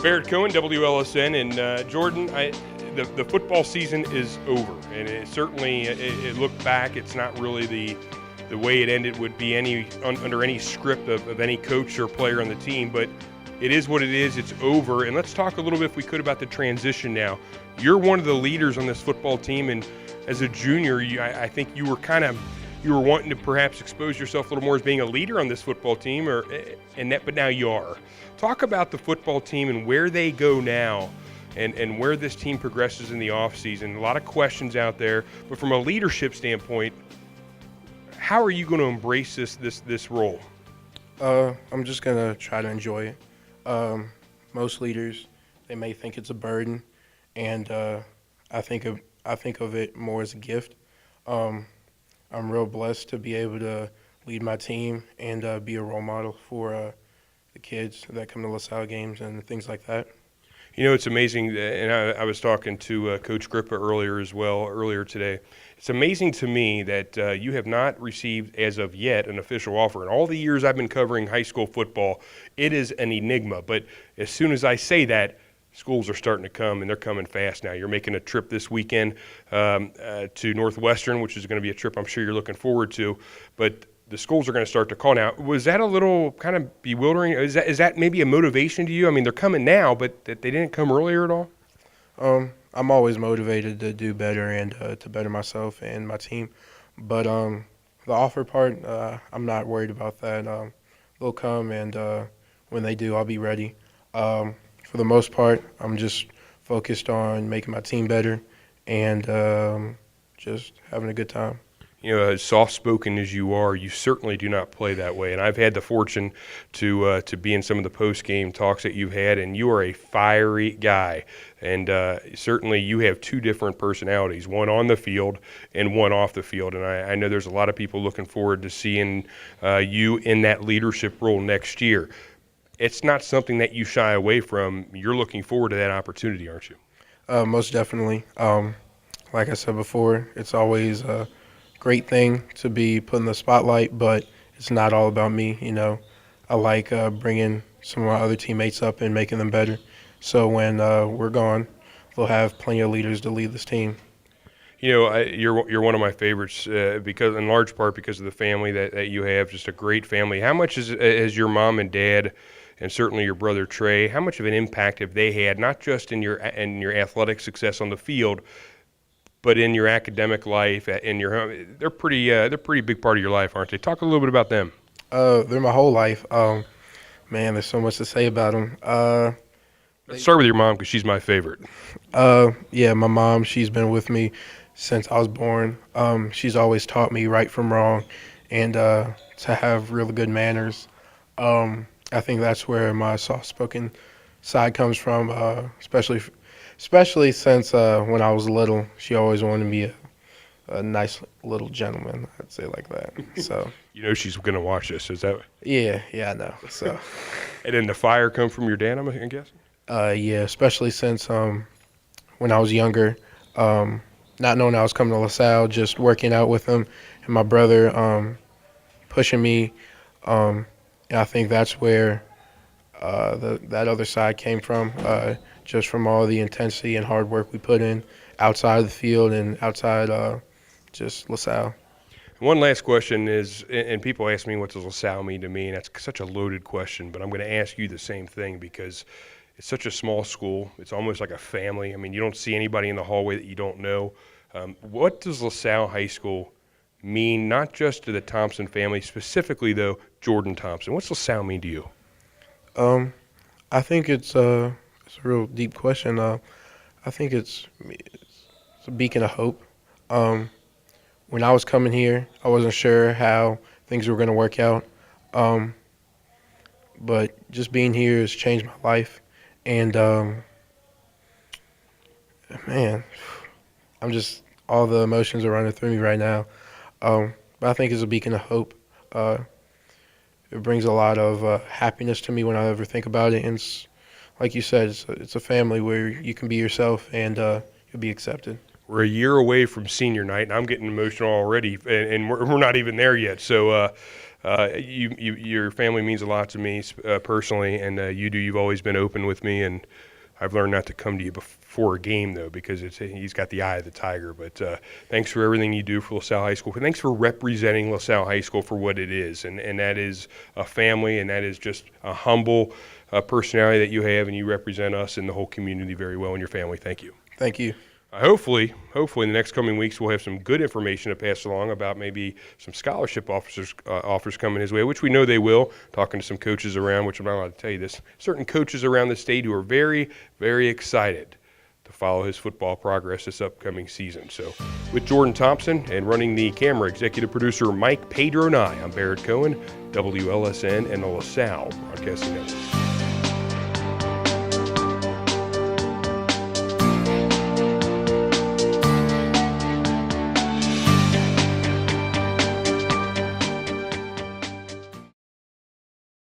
Barrett, Cohen, WLSN, and Jordan, the football season is over, and it certainly it looked back. It's not really the way it ended would be under any script of any coach or player on the team, but it is what it is. It's over, and let's talk a little bit, if we could, about the transition now. You're one of the leaders on this football team, and as a junior, I think you were wanting to perhaps expose yourself a little more as being a leader on this football team, but now you are. Talk about the football team and where they go now and where this team progresses in the offseason. A lot of questions out there, but from a leadership standpoint, how are you going to embrace this role? I'm just going to try to enjoy it. Most leaders, they may think it's a burden, and I think of it more as a gift. I'm real blessed to be able to lead my team and be a role model for the kids that come to LaSalle games and things like that. You know, it's amazing, and I was talking to Coach Grippa earlier today. It's amazing to me that you have not received, as of yet, an official offer. In all the years I've been covering high school football, it is an enigma. But as soon as I say that, schools are starting to come, and they're coming fast now. You're making a trip this weekend to Northwestern, which is going to be a trip I'm sure you're looking forward to. But the schools are going to start to call now. Was that a little kind of bewildering? Is that maybe a motivation to you? I mean, they're coming now, but they didn't come earlier at all? I'm always motivated to do better and to better myself and my team. But the offer part, I'm not worried about that. They'll come, and when they do, I'll be ready. For the most part, I'm just focused on making my team better and just having a good time. You know, as soft-spoken as you are, you certainly do not play that way. And I've had the fortune to be in some of the post-game talks that you've had, and you are a fiery guy. And certainly you have two different personalities, one on the field and one off the field. And I know there's a lot of people looking forward to seeing you in that leadership role next year. It's not something that you shy away from. You're looking forward to that opportunity, aren't you? Most definitely. Like I said before, it's always a great thing to be put in the spotlight, but it's not all about me. You know, I like bringing some of my other teammates up and making them better. So when we're gone, we'll have plenty of leaders to lead this team. You know, you're one of my favorites because, in large part, because of the family that you have. Just a great family. How much has your mom and dad, and certainly your brother Trey, how much of an impact have they had, not just in your athletic success on the field, but in your academic life, in your home? They're pretty big part of your life, aren't they? Talk a little bit about them. They're my whole life. Man, there's so much to say about them. Let's start with your mom, because she's my favorite. Yeah, my mom, she's been with me since I was born. She's always taught me right from wrong and to have really good manners. I think that's where my soft-spoken side comes from, especially since when I was little, she always wanted me a nice little gentleman, I'd say, like that. So You know she's going to watch this, is that? yeah, I know. So And then the fire come from your dad, I'm guessing? yeah, especially since when I was younger, not knowing I was coming to LaSalle, just working out with him and my brother pushing me. And I think that's where that other side came from, just from all the intensity and hard work we put in outside of the field and outside just LaSalle. One last question is, and people ask me what does LaSalle mean to me, and that's such a loaded question, but I'm going to ask you the same thing because it's such a small school. It's almost like a family. I mean, you don't see anybody in the hallway that you don't know. What does LaSalle High School mean, not just to the Thompson family, specifically, though, Jordan Thompson? What's LaSalle mean to you? I think it's a real deep question. I think it's a beacon of hope. When I was coming here, I wasn't sure how things were going to work out. But just being here has changed my life. And, man, all the emotions are running through me right now. But I think it's a beacon of hope. It brings a lot of happiness to me when I ever think about it. And it's, like you said, it's a family where you can be yourself and you'll be accepted. We're a year away from senior night, and I'm getting emotional already, and we're not even there yet. So Your family means a lot to me personally, and you've always been open with me, and I've learned not to come to you before a game, though, because he's got the eye of the tiger. But thanks for everything you do for LaSalle High School. Thanks for representing LaSalle High School for what it is, and that is a family, and that is just a humble personality that you have, and you represent us and the whole community very well, and your family. Thank you. Thank you. Hopefully in the next coming weeks, we'll have some good information to pass along about maybe some scholarship offers coming his way, which we know they will. Talking to some coaches around, which I'm not allowed to tell you this, certain coaches around the state who are very, very excited to follow his football progress this upcoming season. So with Jordan Thompson and running the camera, executive producer Mike Pedro and I'm Barrett Cohen, WLSN and the LaSalle Broadcasting Network.